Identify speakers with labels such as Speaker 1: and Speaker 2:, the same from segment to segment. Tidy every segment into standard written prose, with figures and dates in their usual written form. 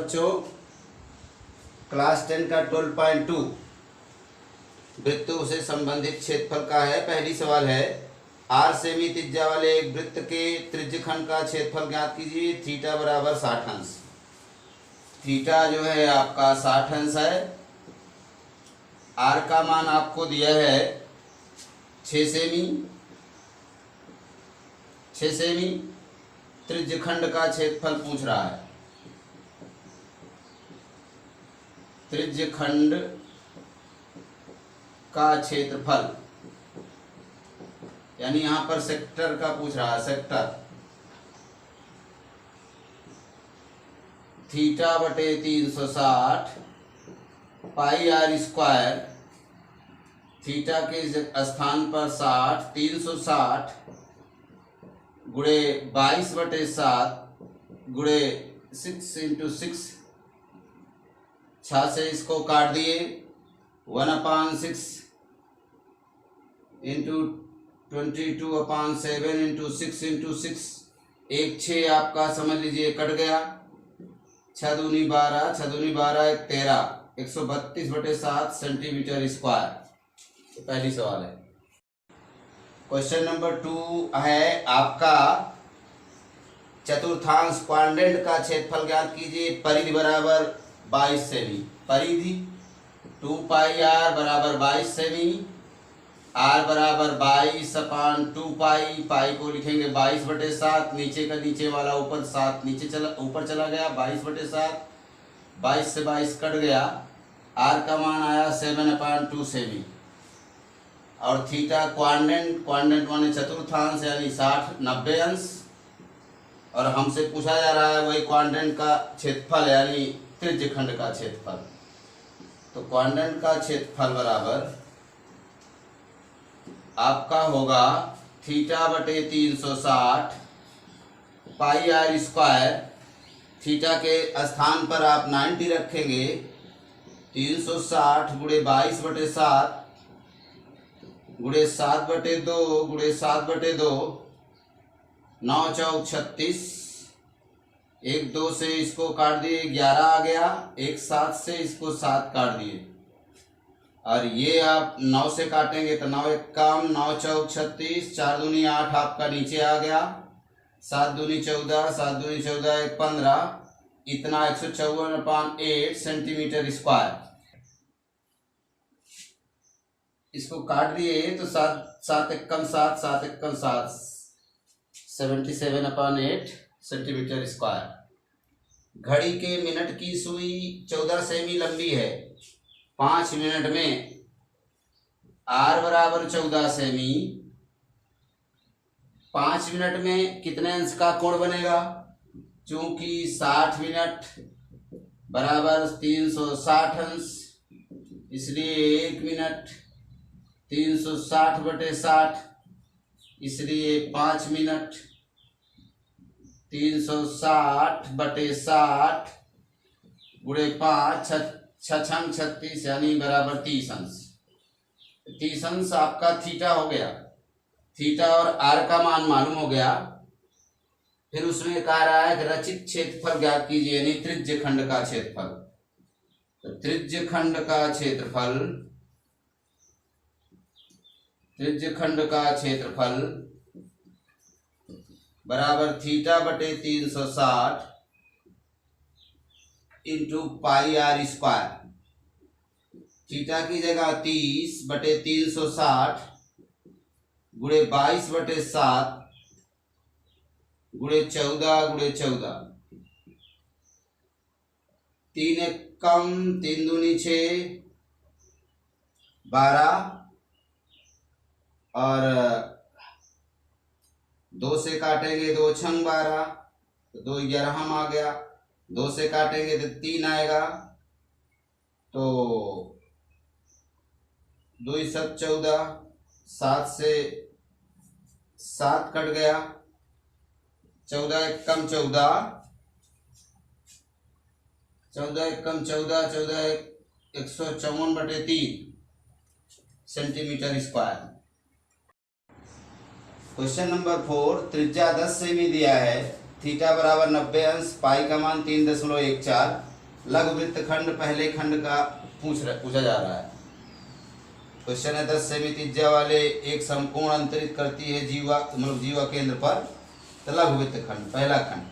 Speaker 1: बच्चों, क्लास 10 का 12.2 वृत्तों से संबंधित क्षेत्रफल का है। पहली सवाल है, आर सेमी त्रिज्या वाले एक वृत्त के त्रिज्यखंड का क्षेत्रफल ज्ञात कीजिए। थीटा बराबर 60 अंश। थीटा जो है आपका 60 अंश है। आर का मान आपको दिया है 6 सेमी। 6 सेमी त्रिज्यखंड का क्षेत्रफल पूछ रहा है। त्रिज्यखंड का क्षेत्रफल यानी यहां पर सेक्टर का पूछ रहा है। सेक्टर थीटा बटे 360 पाई आर स्क्वायर। थीटा के स्थान पर 60 360 गुणे 22/7 गुणे 6 × 6। 6 से इसको काट दिए। 1/6 इंटू 22/7 इंटू 6 × 6। 1 6 आपका समझ लीजिए कट गया। 6 दूनी 12, 6 दूनी 12 1 13, 132/7 सेंटीमीटर स्क्वायर। तो पहली सवाल है। क्वेश्चन नंबर 2 है आपका, चतुर्थांश क्वाड्रेंट का क्षेत्रफल ज्ञात कीजिए। परिधि बराबर 22 सेमी। परिधि 2 पाई आर बराबर 22 सेमी। आर बराबर 22/2 पाई। पाई को लिखेंगे 22/7। नीचे का नीचे वाला ऊपर 7 नीचे ऊपर चला गया। 22/7 22 से 22 कट गया। आर का मान आया 7/2 सेमी। और थीटा क्वाड्रेंट माने चतुर्थांश यानी 60-90 अंश। और हमसे पूछा जा रहा है वही क्वाड्रेंट का क्षेत्रफल यानी त्रिज्यखंड का क्षेत्रफल। तो क्वाड्रेंट का क्षेत्रफल बराबर आपका होगा थीटा बटे 360 पाई आर स्क्वायर। थीटा के स्थान पर आप 90 रखेंगे। 360 गुणे 22/7 गुणे 7/2 गुणे 7/2 9 चौक 36। 1 2 से इसको काट दिए 11 आ गया। 1 7 से इसको 7 काट दिए। और ये आप 9 से काटेंगे तो 9 1 कम, 9 चौक 36, 4 दूनी 8 आपका नीचे आ गया। 7 दूनी 14, 7 दूनी 14 1 15, इतना 154/8 सेंटीमीटर स्क्वायर। इसको काट दिए तो 7 7 1 कम 7, 7 1 कम 7, 77/8 सेंटीमीटर स्क्वायर। घड़ी के मिनट की सुई 14 सेमी लंबी है। 5 मिनट में आर बराबर 14 सेमी। 5 मिनट में कितने अंश का कोण बनेगा? चूंकि 60 मिनट बराबर 360 अंश, इसलिए 1 मिनट 360/60, इसलिए 5 मिनट 360/60 गुणे 5 6 36 यानी बराबर 30 अंश। 30 अंश आपका थीटा हो गया। थीटा और आर का मान मालूम हो गया। फिर उसमें कह रहा है कि रचित क्षेत्रफल ज्ञात कीजिए यानी त्रिज्यखंड का क्षेत्रफल। तो त्रिज्यखंड का क्षेत्रफल बराबर थीटा बटे 360 into pi r square. Theta की जगह 30/360 गुणे 22/7 गुणे 14 गुणे 14। 3 1 कम, 3 दूनी 6 12 और 2 से काटेंगे 2 छंग 12 तो 2 11 हम आ गया। 2 से काटेंगे तो 3 आएगा। तो 2 7 14, 7 से 7 कट गया। 14 1 कम 14, 14 1 कम 14, 14 154/3 सेंटीमीटर स्क्वायर। क्वेश्चन नंबर 4, त्रिज्या 10 सेमी दिया है। थीटा बराबर 90 अंश। पाई का मान 3.14। लघु वृत्तखंड पहले खंड का पूछा जा रहा है। क्वेश्चन है 10 सेमी त्रिज्या वाले एक समकोण अंतरित करती है जीवा मतलब जीवा केंद्र पर। तो लघु वृत्तखंड पहला खंड,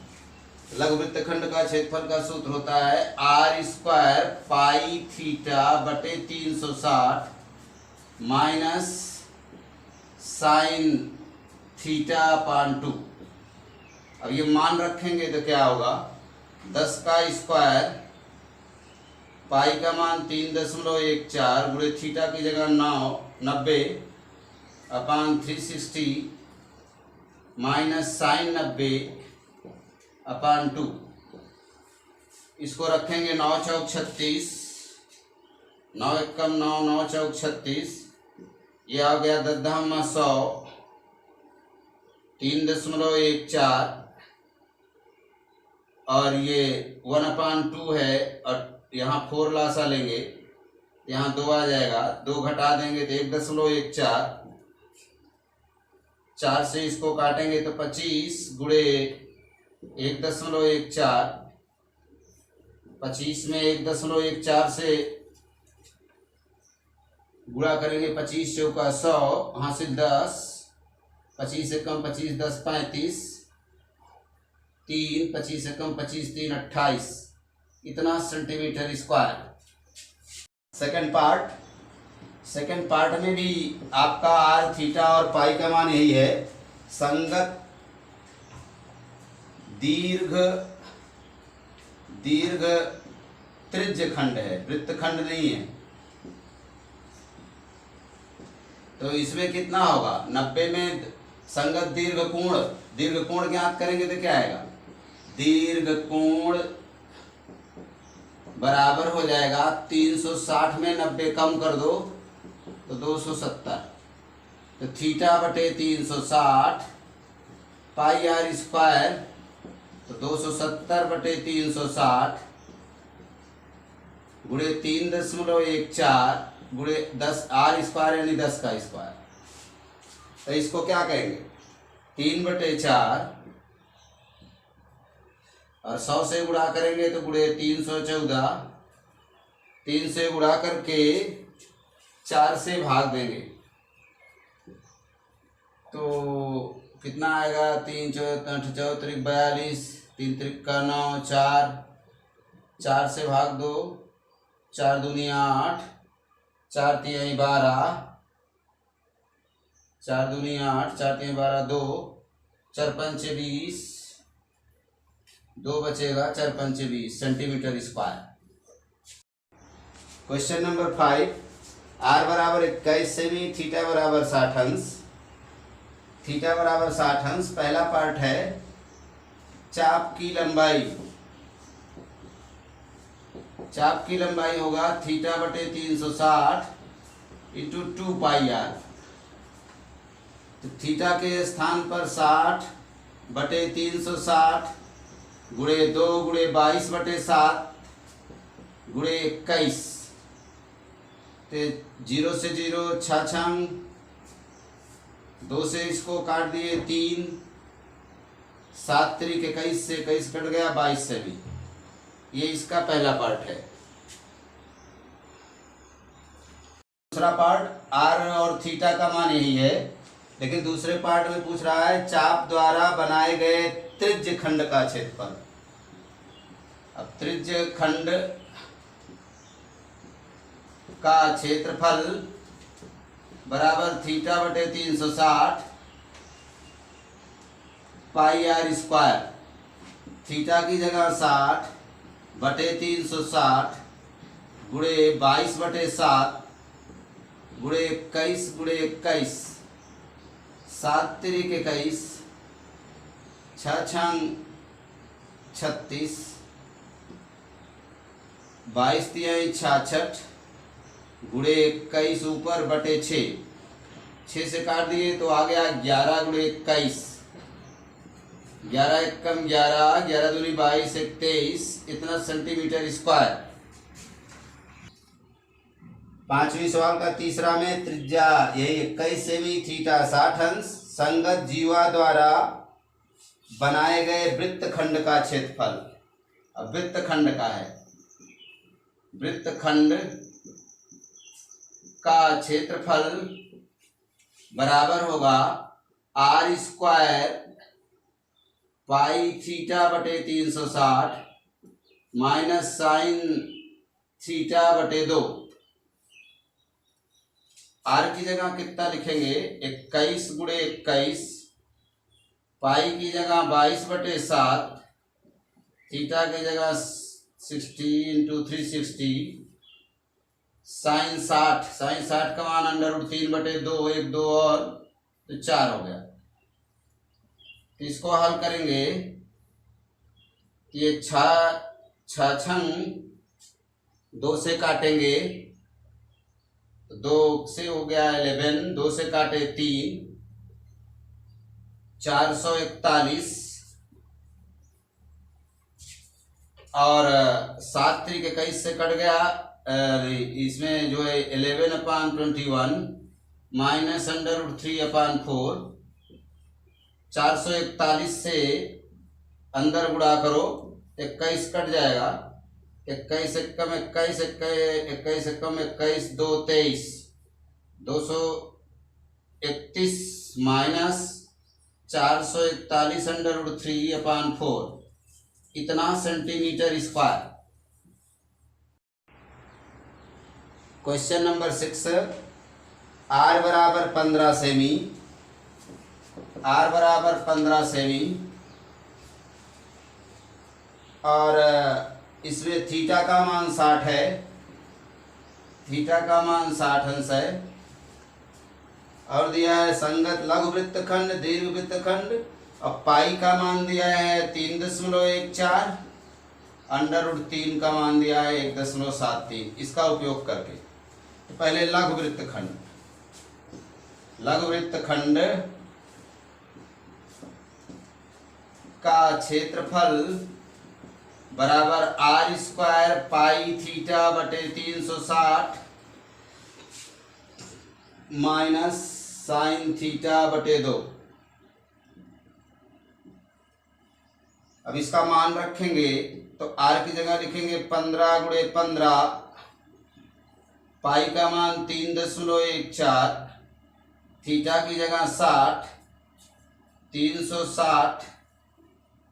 Speaker 1: लघु वृत्तखंड का क्षेत्रफल का सूत्र होता है r स्क्वायर पाई थीटा बटे 360 माइनस साइन थीटा अपान 2। अब ये मान रखेंगे तो क्या होगा, 10 का स्क्वायर पाई का मान 3.14 गुणे थीटा की जगह 90 अपान 360 माइनस साइन 90 अपान 2। इसको रखेंगे 9 चौक 36, 9 एकम 9, 9 चौक 36, ये आ गया 10 100 3.14 और ये 1/2 है और यहाँ 4 लासा लेंगे, यहाँ 2 आ जाएगा, 2 घटा देंगे तो 1.14, 4 से इसको काटेंगे तो 25 गुणे 1.14, 25 में 1.14 से गुणा करेंगे, 25 चौका 100, हासिल 10, 25 से कम 25 10 35, 3 25 से कम 25 3 28, इतना सेंटीमीटर स्क्वायर। सेकंड पार्ट में भी आपका आर थीटा और पाई का मान यही है। संगत दीर्घ त्रिज्य खंड है, वृत्तखंड नहीं है। तो इसमें कितना होगा, 90 में संगत दीर्घ कोण ज्ञात करेंगे तो क्या आएगा, दीर्घ कोण बराबर हो जाएगा 360 में 90 कम कर दो तो 270। तो थीटा बटे 360 पाई आर स्क्वायर, तो 270 बटे 360 गुणे 3.14 गुणे 10 आर स्क्वायर यानी 10 का स्क्वायर। तो इसको क्या कहेंगे 3/4 और 100 से गुणा करेंगे तो गुणे 314, 3 से गुणा करके 4 से भाग देंगे तो कितना आएगा, 3 × 8 = 42, 3 × 3 = 9, 4 से भाग दो, 4 दूनी 8, 4 तिहाई 12, 4 दूनी 8, 4 तिहाई 12, 2, 4 पंचे 20, 2 बचेगा, 4 पंचे 20 centimetre square. Question number 5, r बराबर 21 सेमी, थीटा बराबर 60 अंश। थीटा बराबर 60 अंश। पहला पार्ट है चाप की लंबाई होगा थीटा बटे 360 इंटू 2 पाई आर। तो थीटा के स्थान पर 60 बटे 360 गुणे 2 गुणे 22 बटे 7 गुणे 21, तो 0 से 0 छाछंग, 2 से इसको काट दिए 3, 7 3 21 से 21 कट गया, 22 से भी। ये इसका पहला पार्ट है। दूसरा पार्ट आर और थीटा का मान यही है, लेकिन दूसरे पार्ट में पूछ रहा है चाप द्वारा बनाए गए त्रिज्य खंड का क्षेत्रफल। अब त्रिज्य खंड का क्षेत्रफल बराबर थीटा बटे 360 पाई आर स्क्वायर। थीटा की जगह 60 बटे 360 गुणे 22 बटे 7 गुणे 21 गुणे 21, 7 3 21, 6 6 36, 22 तिहाई 66 गुणे 21 ऊपर बटे 6 से काट दिए तो आ गया 11 गुणे 21, 11 एकम 11, 11 दूनी 22, 23, इतना सेंटीमीटर स्क्वायर। पांचवी सवाल का तीसरा में त्रिज्या यही 21 सेमी, थीटा 60 अंश, संगत जीवा द्वारा बनाए गए वृत्तखंड का क्षेत्रफल। अब वृत्तखंड का है वृत्तखंड का क्षेत्रफल बराबर होगा आर स्क्वायर पाई थीटा बटे 360 माइनस साइन थीटा बटे 2। आर की जगह कितना लिखेंगे 21 गुणे 21, पाई की जगह 22/7, थीटा की जगह 60 इंटू 360, साइन 60 का मान √3/2, 1 2 और तो 4 हो गया। तो इसको हल करेंगे, ये 6 छंग 2 से काटेंगे तो 2 से हो गया 11, 2 से काटे 3, 441 और 7 3 21 से कट गया। इसमें जो है 11/21 माइनस √3/4, 441 से अंदर गुणा करो 21 कट जाएगा, 21 एकम 21, 21 एकम 21, 2 23, 231 माइनस 441 √3/4 इतना centimetre square. Question number 6, r बराबर 15 सेमी, आर बराबर 15 सेमी और इसमें थीटा का मान 60 है, थीटा का मान 60 अंश है और दिया है संगत लघु वृत्तखंड दीर्घ वृत्तखंड और पाई का मान दिया है 3.14, √3 का मान दिया है 1.73। इसका उपयोग करके तो पहले लघु वृत्तखंड, लघु वृत्तखंड का क्षेत्रफल बराबर आर स्क्वायर पाई थीटा बटे 360 माइनस साइन थीटा बटे 2। अब इसका मान रखेंगे तो आर की जगह लिखेंगे 15 गुणे 15, पाई का मान 3.14, थीटा की जगह 60, 360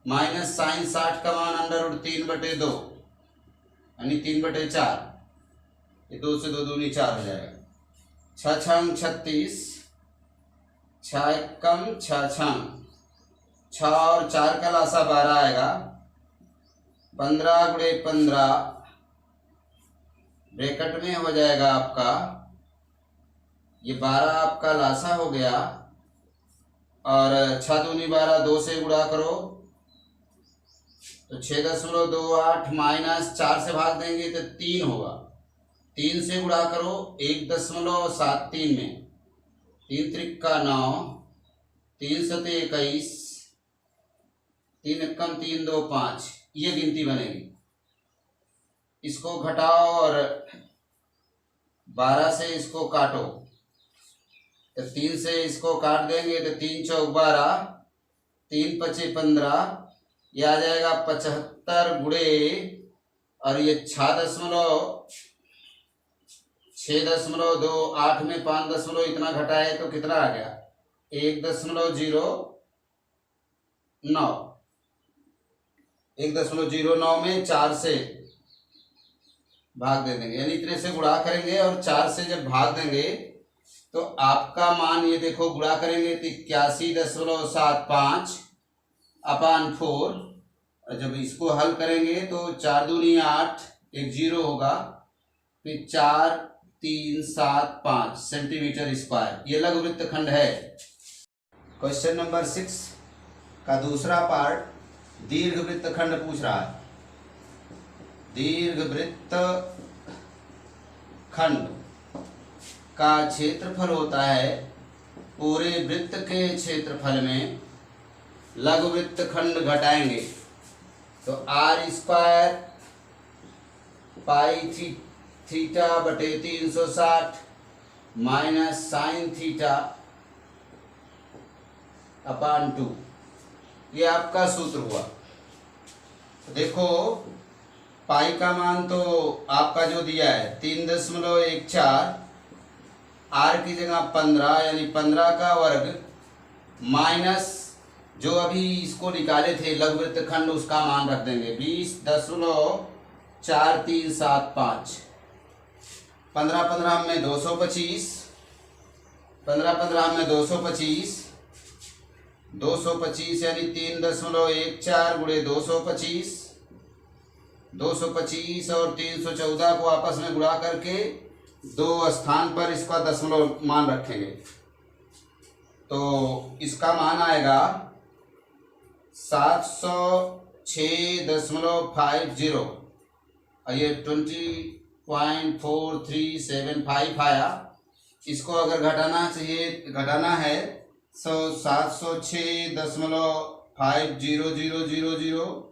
Speaker 1: माइनस साइन 60 का मान √3/2 यानी 3/4, ये 2 से 2 दूनी 4 हो जाएगा। 6 छंग 36, 6 एकम 6 छंग 6 और 4 का लासा 12 आएगा, 15 गुणे 15 ब्रैकेट में हो जाएगा आपका, ये 12 आपका लासा हो गया और 6 दूनी 12, 2 से गुणा करो तो 6.28 माइनस 4 से भाग देंगे तो 3 होगा, 3 से गुणा करो 1.73 में, 3 त्रिका 9, 3 सते 21, 3 एकम 3 2 5, ये गिनती बनेगी। इसको घटाओ और 12 से इसको काटो तो 3 से इसको काट देंगे तो 3 चौक 12, 3 पचे 15, यह आ जाएगा 75 गुणे और ये 6.28 में 5 इतना घटाए तो कितना आ गया 1.09, 1.09 में 4 से भाग दे देंगे, यानी इतने से गुणा करेंगे और 4 से जब भाग देंगे तो आपका मान ये देखो गुणा करेंगे तो 81.75/4 और जब इसको हल करेंगे तो 4 दूनी 8, 1 0 होगा, फिर 4 3 7 5 सेंटीमीटर स्क्वायर। ये लघु वृत्तखंड है। क्वेश्चन नंबर 6 का दूसरा पार्ट दीर्घ वृत्तखंड पूछ रहा है। दीर्घ वृत्तखंड का क्षेत्रफल होता है पूरे वृत्त के क्षेत्रफल में लघु वृत्तखंड घटाएंगे तो आर स्क्वायर पाई थीटा बटे 360 माइनस साइन थीटा अपान 2, ये आपका सूत्र हुआ। देखो पाई का मान तो आपका जो दिया है 3.14, आर की जगह 15 यानी 15 का वर्ग माइनस जो अभी इसको निकाले थे लघु वृत्तखंड उसका मान रख देंगे 20.4375। 15 15 में 225, 15 15 में 225, 225 यानी 3.14 गुणे 225, 225 और 314 को आपस में गुणा करके दो स्थान पर इसका दशमलव मान रखेंगे तो इसका मान आएगा 706.50 और ये 20.4375 आया। इसको अगर घटाना है तो 706.5000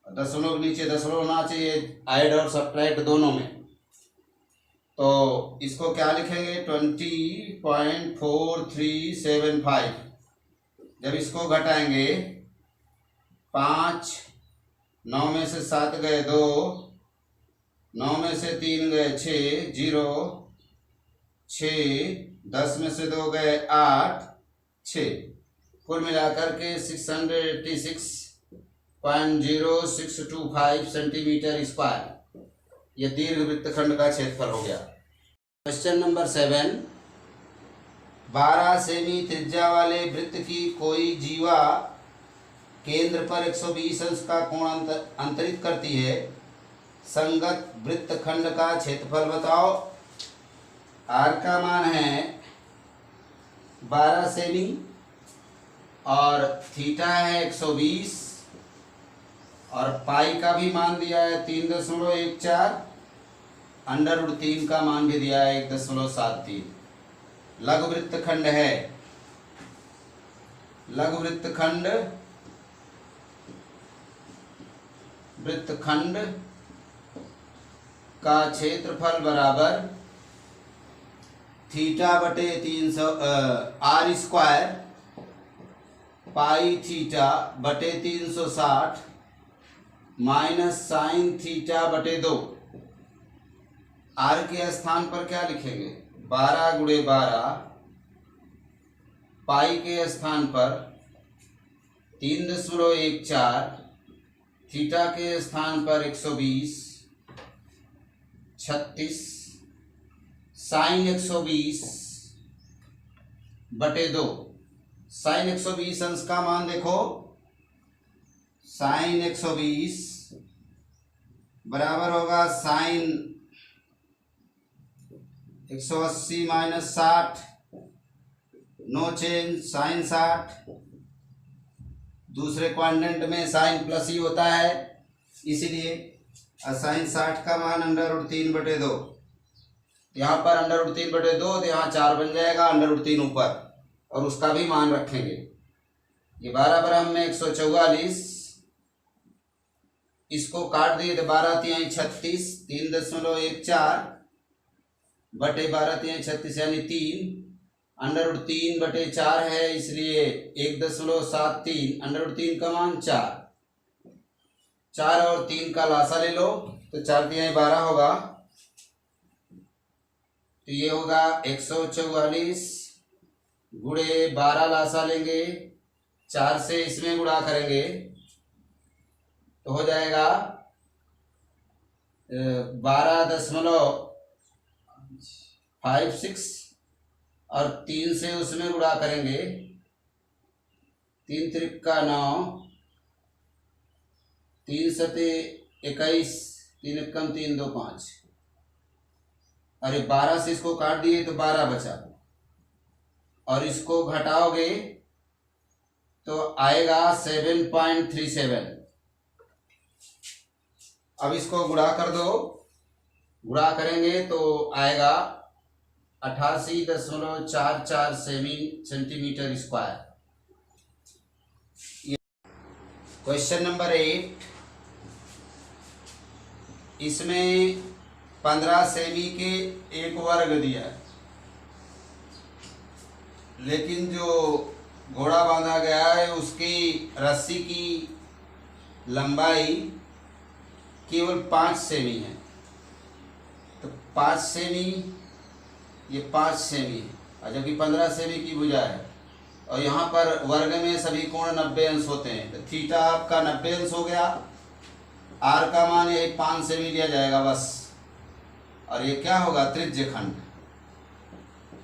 Speaker 1: दशमलव नीचे दशमलव होना चाहिए ऐड और सब्ट्रैक्ट दोनों में। तो इसको क्या लिखेंगे 20.4375। जब इसको घटाएंगे 5, 9 में से 7 गए 2, 9 में से 3 गए 6, 0 6, 10 में से 2 गए 8, 6, कुल मिलाकर के 686.0625 सेंटीमीटर स्क्वायर यह दीर्घ वृत्तखंड का क्षेत्रफल हो गया। क्वेश्चन नंबर 7, 12 सेमी त्रिज्या वाले वृत्त की कोई जीवा केंद्र पर 120 अंश का कोण अंतरित करती है। संगत वृत्तखंड का क्षेत्रफल बताओ। आर का मान है 12 सेमी और थीटा है 120 और पाई का भी मान दिया है 3.14, √3 का मान भी दिया है 1.73। लघु वृत्तखंड है, लघु वृत्तखंड का क्षेत्रफल बराबर थीटा बटे 300 आर स्क्वायर पाई थीटा बटे 360 माइनस साइन थीटा बटे 2। आर के स्थान पर क्या लिखेंगे 12 गुणे 12, पाई के स्थान पर 3.14, थीटा के स्थान पर 120, 36 साइन 120 बटे 2। साइन 120 अंश का मान देखो, साइन 120 बराबर होगा sine 180 minus 60, no change sine 60। दूसरे क्वाड्रेंट में साइन प्लस ही होता है इसीलिए साइन 60 का मान √3 बटे 2। यहाँ पर √3 बटे 2 तो यहाँ 4 बन जाएगा, √3 ऊपर और उसका भी मान रखेंगे। ये 12 बराबर में 144, इसको काट दिए तो 12 तिहाई 36, 3.14 बटे 12 तिहाई 36 यानी 3, √3 बटे 4 है इसलिए 1.73, √3 का मान 4, 4 और 3 का लासा ले लो तो 4 तिहाई 12 होगा। तो ये होगा 144 गुणे 12 लासा लेंगे, 4 से इसमें गुणा करेंगे तो हो जाएगा 12.56 और 3 से उसमें गुणा करेंगे 3 त्रिक का 9, 3 सते 21, 3 एकम 3 2 5। अरे 12 से इसको काट दिए तो 12 बचा और इसको घटाओगे तो आएगा 7.37। अब इसको गुणा कर दो, गुणा करेंगे तो आएगा 88.44 सेंटीमीटर स्क्वायर। क्वेश्चन नंबर 8, इसमें 15 सेमी के एक वर्ग दिया है लेकिन जो घोड़ा बांधा गया है उसकी रस्सी की लंबाई केवल 5 सेमी है, तो 5 सेमी, ये 5 सेमी है, और जबकि 15 सेमी की भुजा है, और यहाँ पर वर्ग में सभी कोण 90 अंश होते हैं, तो थीटा आपका 90 अंश हो गया। आर का मान यही 5 सेमी लिया जाएगा बस। और ये क्या होगा, त्रिज्य खंड।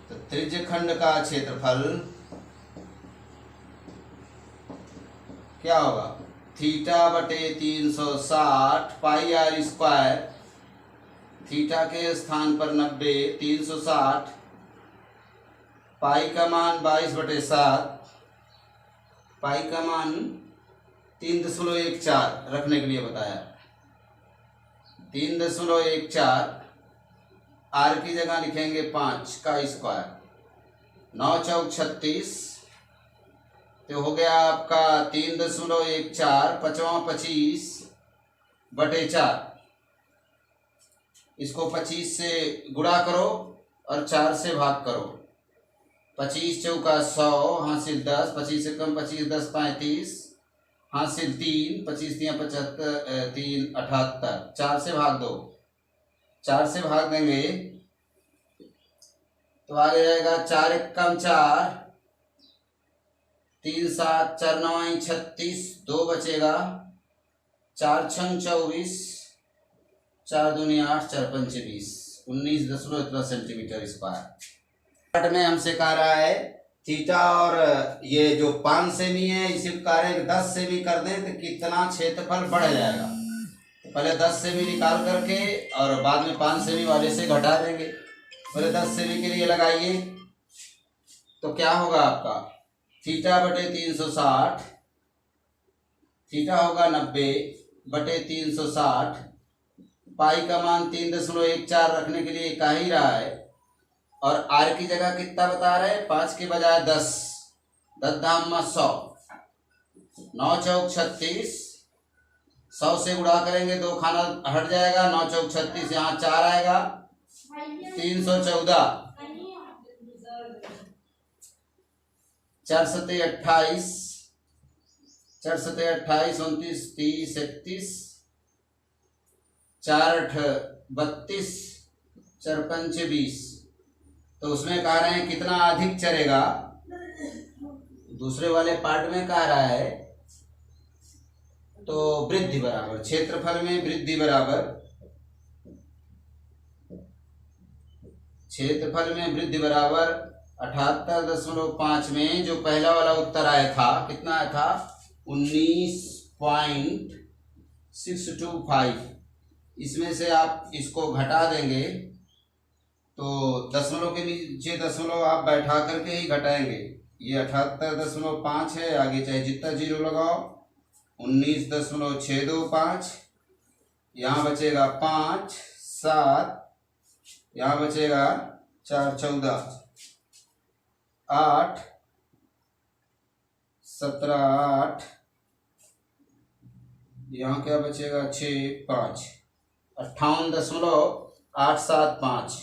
Speaker 1: तो त्रिज्य खंड का क्षेत्रफल क्या होगा, थीटा बटे 360 पाई आर स्क्वायर, थीटा के स्थान पर 90, 360, पाई का मान 22/7, पाई का मान 3.14 रखने के लिए बताया, 3.14, आर की जगह लिखेंगे 5 का स्क्वायर, 9 चौक 36, तो हो गया आपका 3.14, 25/4, इसको 25 से गुणा करो और 4 से भाग करो, 25 चौका 100, हासिल 10, 25 से कम 25, 10 35, हासिल 3, 25 3 75, 3 78, 4 से भाग दो, 4 से भाग देंगे तो आगे जाएगा 4 एकम 4, 3 7 4 9 36, 2 बचेगा, 4 छंग 24, 4 दूनी 8, 4 पंचे 20, 19.17 सेंटीमीटर स्क्वायर। पार्ट में हमसे कह रहा है थीटा और ये जो 5 सेमी है इसी कार्य 10 सेमी कर दें तो कितना क्षेत्रफल बढ़ जाएगा। तो पहले 10 सेमी निकाल करके और बाद में 5 सेमी वाले से घटा देंगे। पहले 10 सेमी के लिए लगाइए तो क्या होगा आपका, थीटा बटे 360, थीटा होगा 90 बटे 360, पाई का मान 3.14 रखने के लिए कह ही रहा है, और आर की जगह कितना बता रहे हैं, 5 के बजाय 10, 10 धाम 100, 9 चौक 36, 100 से गुणा करेंगे 2 खाना हट जाएगा, 9 चौक 36, यहाँ 4 आएगा, 314, 4 सत्ते 28, 4 सत्ते 28, 29 30 31, 4 8 32, 4 पंचे 20। तो उसमें कह रहे हैं कितना अधिक चलेगा, दूसरे वाले पार्ट में कह रहा है तो वृद्धि बराबर, क्षेत्रफल में वृद्धि बराबर, क्षेत्रफल में वृद्धि बराबर 78.5 में जो पहला वाला उत्तर आया था कितना आया था, 19.625, इसमें से आप इसको घटा देंगे तो दशमलव के नीचे दशमलव आप बैठा करके ही घटाएंगे। ये 78.5 है, आगे चाहे जितना जीरो लगाओ, 19.625, यहाँ बचेगा 5 7, यहाँ बचेगा 4 14, 8 17 8, यहाँ क्या बचेगा 6 5, 58.875,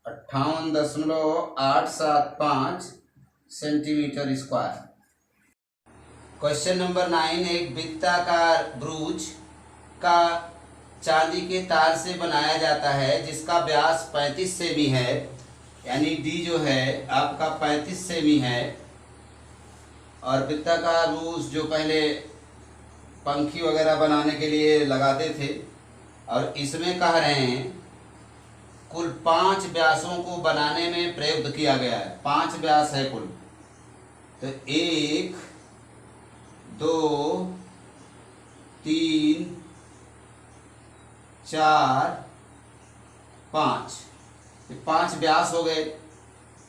Speaker 1: 58.875 सेंटीमीटर स्क्वायर। क्वेश्चन नंबर 9, एक वृत्ताकार ब्रूज का चांदी के तार से बनाया जाता है जिसका व्यास 35 सेमी है, यानी डी जो है आपका 35 सेमी है, और वृत्ताकार ब्रूज जो पहले पंखी वगैरह बनाने के लिए लगाते थे, और इसमें कह रहे हैं कुल 5 व्यासों को बनाने में प्रयुक्त किया गया है। 5 व्यास है कुल, तो 1 2 3 4 5, ये 5 व्यास हो गए,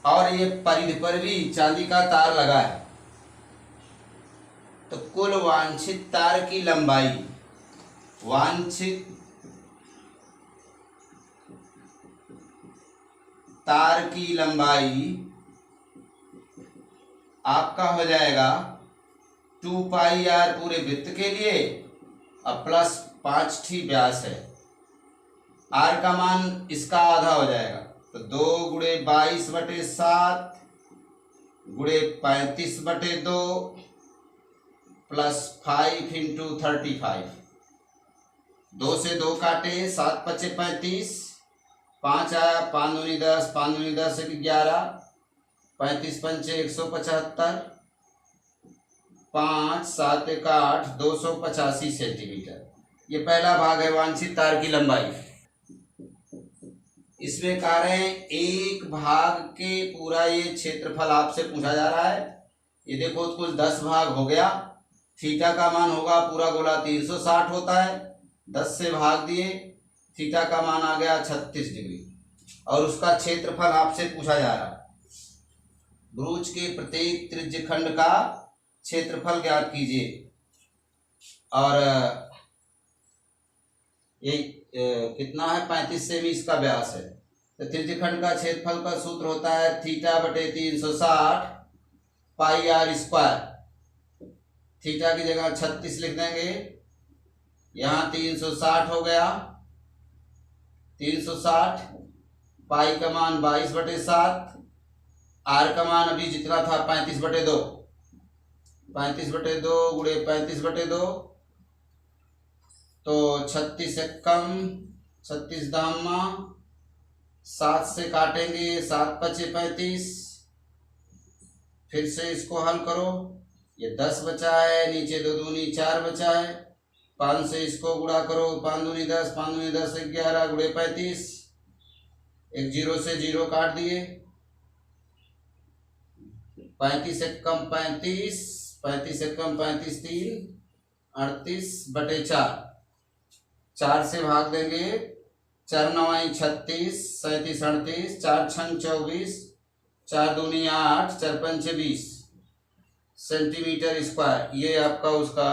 Speaker 1: और ये परिधि पर भी चांदी का तार लगा है। तो कुल वांछित तार की लंबाई, वांछित तार की लंबाई आपका हो जाएगा 2 पाई आर पूरे वृत्त के लिए और प्लस 5 ठी व्यास है। आर का मान इसका आधा हो जाएगा, तो 2 गुणे 22/7 गुणे 35/2 प्लस 5 × 35, 2 से 2 काटे, 7 पचे 35, 5 आया, 5 दूनी 10, 5 दूनी 10 11, 35 पंचे 175, 5 7 1 8, 285 सेंटीमीटर। ये पहला भाग है वांछित तार की लंबाई। इसमें कह रहे हैं एक भाग के पूरा ये क्षेत्रफल आपसे पूछा जा रहा है। ये देखो कुल 10 भाग हो गया। थीटा का मान होगा, पूरा गोला 360 होता है, 10 से भाग दिए, थीटा का मान आ गया 36 डिग्री और उसका क्षेत्रफल आपसे पूछा जा रहा है। ब्रूच के प्रत्येक त्रिज्यखंड का क्षेत्रफल ज्ञात कीजिए। और ये कितना है, 35 सेमी इसका व्यास है। तो त्रिज्यखंड का क्षेत्रफल का सूत्र होता है थीटा बटे 360 पाई आर स्क्वायर। थीटा की जगह 36 लिख देंगे, यहाँ 360 हो गया, 360 पाई का मान 22/7, आर का मान अभी जितना था 35/2, 35/2 गुणे 35/2, तो 36 एकम 36 दामा, 7 से काटेंगे, 7 पचे 35, फिर से इसको हल करो, ये 10 बचा है, नीचे 2 दूनी 4 बचा है, 5 से इसको गुणा करो, 5 दूनी 10, 5 दूनी 10 11 गुणे 35, एक 0 से 0 काट दिए, 35 एकम 35, 35 एकम 35 3 38/4, 4 से भाग देंगे, 4 9 36, 37 38, 4 6 24, 4 दूनी 8, 4 5 20 सेंटीमीटर स्क्वायर। ये आपका उसका